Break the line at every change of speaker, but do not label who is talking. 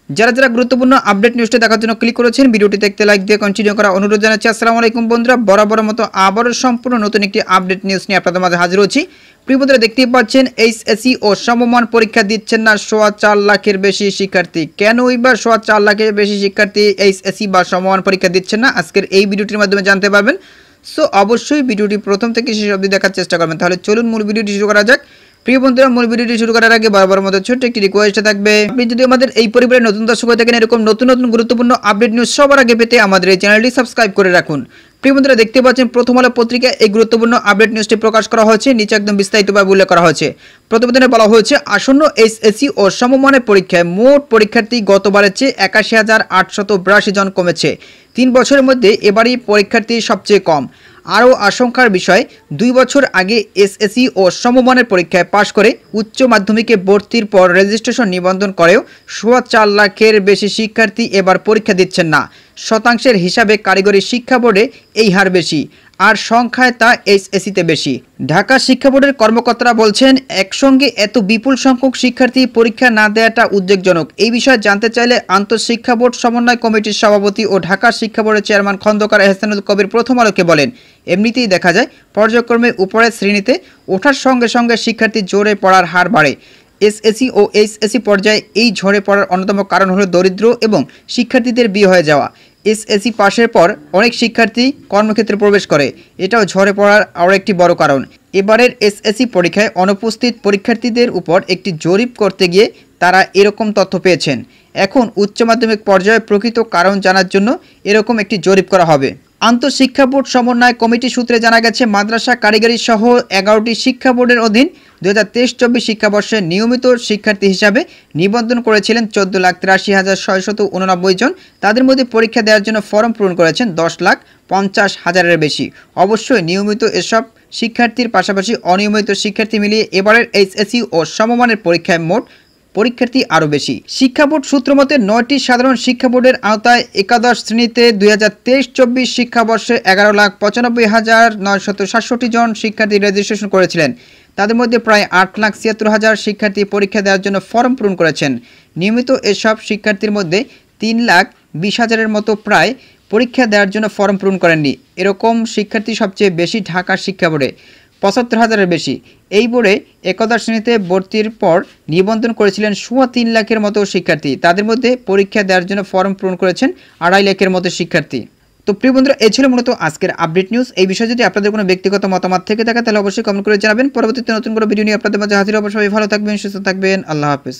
যারা যারা গুরুত্বপূর্ণ আপডেট নিউজটি দেখার জন্য ক্লিক করেছেন, ভিডিওটি দেখতে লাইক দিয়ে কন্টিনিউ করা অনুরোধ জানাচ্ছি। আসসালামু আলাইকুম বন্ধুরা, বরাবর মতো আবারও সম্পূর্ণ নতুন একটি আপডেট নিউজ নিয়ে আপনাদের মাঝে হাজির হচ্ছি। প্রিয় বন্ধুরা, দেখতেই পাচ্ছেন এইচএসসি ও সমমান পরীক্ষা দিচ্ছেন না 4.25 লাখের বেশি শিক্ষার্থী। কেন এবার 4.25 লাখের বেশি শিক্ষার্থী এইচএসসি বা সমমান পরীক্ষা দিচ্ছেন না, আজকের এই ভিডিওটির মাধ্যমে জানতে পারবেন। সো অবশ্যই ভিডিওটি প্রথম থেকে শেষ অবধি দেখার চেষ্টা করবেন। তাহলে চলুন মূল ভিডিওটি শুরু করা যাক। প্রিয় বন্ধুরা, মূল ভিডিওটি শুরু করার আগে বারবার মতো ছোট্ট একটি রিকোয়েস্ট থাকবে, আপনি যদি আমাদের এই পরিবারের নতুন দর্শক হয়ে থাকেন, এরকম নতুন নতুন গুরুত্বপূর্ণ আপডেট নিউজ সবার আগে পেতে আমাদের এই চ্যানেলটি সাবস্ক্রাইব করে রাখুন। প্রিয় বন্ধুরা, দেখতে পাচ্ছেন প্রথম আলো পত্রিকায় এই গুরুত্বপূর্ণ আপডেট নিউজটি প্রকাশ করা হয়েছে। নিচে একদম বিস্তারিতভাবে উল্লেখ করা হয়েছে। প্রতিবেদনে বলা হয়েছে, আসন্ন এইচএসসি ও সমমানের পরীক্ষায় মোট পরীক্ষার্থী গতবারের চেয়ে 81,882 জন কমেছে। 3 বছরের মধ্যে এবারই পরীক্ষার্থী সবচেয়ে কম। আরও আশঙ্কার বিষয়, 2 বছর আগে এসএসসি ও সমমানের পরীক্ষায় পাশ করে উচ্চ মাধ্যমিকে ভর্তির পর রেজিস্ট্রেশন নিবন্ধন করেও 4.25 লাখের বেশি শিক্ষার্থী এবার পরীক্ষা দিচ্ছেন না। শতাংশের হিসাবে কারিগরি শিক্ষা বোর্ডে এই হার বেশি, আর সংখ্যায় তা এইচএসসিতে বেশি। ঢাকা শিক্ষা বোর্ডের কর্মকর্তারা বলছেন, একসঙ্গে এত বিপুল সংখ্যক শিক্ষার্থী পরীক্ষা না দেওয়াটা উদ্বেগজনক। এই বিষয়ে জানতে চাইলে আন্তঃশিক্ষা বোর্ড সমন্বয় কমিটির সভাপতি ও ঢাকা শিক্ষা বোর্ডের চেয়ারম্যান খন্দকার এহসানুল কবির প্রথম আলোকে বলেন, এমনিতেই দেখা যায় পর্যায়ক্রমে উপরের শ্রেণীতে ওঠার সঙ্গে সঙ্গে শিক্ষার্থী জোরে পড়ার হার বাড়ে। এসএসসি ও এইচএসসি পর্যায়ে এই ঝরে পড়ার অন্যতম কারণ হলো দরিদ্র এবং শিক্ষার্থীদের বিয়ে হয়ে যাওয়া। এসএসসি পাশের পর অনেক শিক্ষার্থী কর্মক্ষেত্রে প্রবেশ করে, এটাও ঝরে পড়ার আরও একটি বড় কারণ। এবারের এসএসসি পরীক্ষায় অনুপস্থিত পরীক্ষার্থীদের উপর একটি জরিপ করতে গিয়ে তারা এরকম তথ্য পেয়েছেন। এখন উচ্চ মাধ্যমিক পর্যায়ে প্রকৃত কারণ জানার জন্য এরকম একটি জরিপ করা হবে। আন্তঃশিক্ষা বোর্ড সমন্বয় কমিটি সূত্রে জানা গেছে, মাদ্রাসা কারিগরি সহ 11টি শিক্ষা বোর্ডের অধীন 2023-24 শিক্ষাবর্ষে নিয়মিত শিক্ষার্থী হিসাবে নিবন্ধন করেছিলেন 14,83,689 জন। তাদের মধ্যে পরীক্ষা দেওয়ার জন্য ফর্ম পূরণ করেছেন 10,50,000-এর বেশি। অবশ্যই নিয়মিত এসব শিক্ষার্থীর পাশাপাশি অনিয়মিত শিক্ষার্থী মিলিয়ে এবারের এইচএসসি ও সমমানের পরীক্ষায় মোট পরীক্ষার্থী আরও বেশি। শিক্ষা বোর্ড সূত্র মতে 9টি সাধারণ শিক্ষা বোর্ডের আওতায় একাদশ শ্রেণীতে 2023-24 শিক্ষাবর্ষে 11,95,967 জন শিক্ষার্থী রেজিস্ট্রেশন করেছিলেন। তাদের মধ্যে প্রায় 8,76,000 শিক্ষার্থী পরীক্ষা দেওয়ার জন্য ফর্ম পূরণ করেছেন। নিয়মিত এসব শিক্ষার্থীর মধ্যে 3,20,000-এর মতো প্রায় পরীক্ষা দেওয়ার জন্য ফর্ম পূরণ করেননি। এরকম শিক্ষার্থী সবচেয়ে বেশি ঢাকা শিক্ষা বোর্ডে, 75,000-এর বেশি। এই বোর্ডে একাদশ শ্রেণীতে ভর্তির পর নিবন্ধন করেছিলেন 3.25 লাখের মতো শিক্ষার্থী। তাদের মধ্যে পরীক্ষা দেওয়ার জন্য ফর্ম পূরণ করেছেন 2.5 লাখের মতো শিক্ষার্থী। তো প্রিয় বন্ধুরা, এই ছিল মূলত আজকের আপডেট নিউজ। এই বিষয়ে যদি আপনাদের কোনো ব্যক্তিগত মতামত থেকে থাকে তাহলে অবশ্যই কমেন্ট করে জানাবেন। পরবর্তীতে নতুন কোনো ভিডিও নিয়ে আপনাদের মাঝে হাজির হব। সবাই ভালো থাকবেন, সুস্থ থাকবেন। আল্লাহ হাফেজ।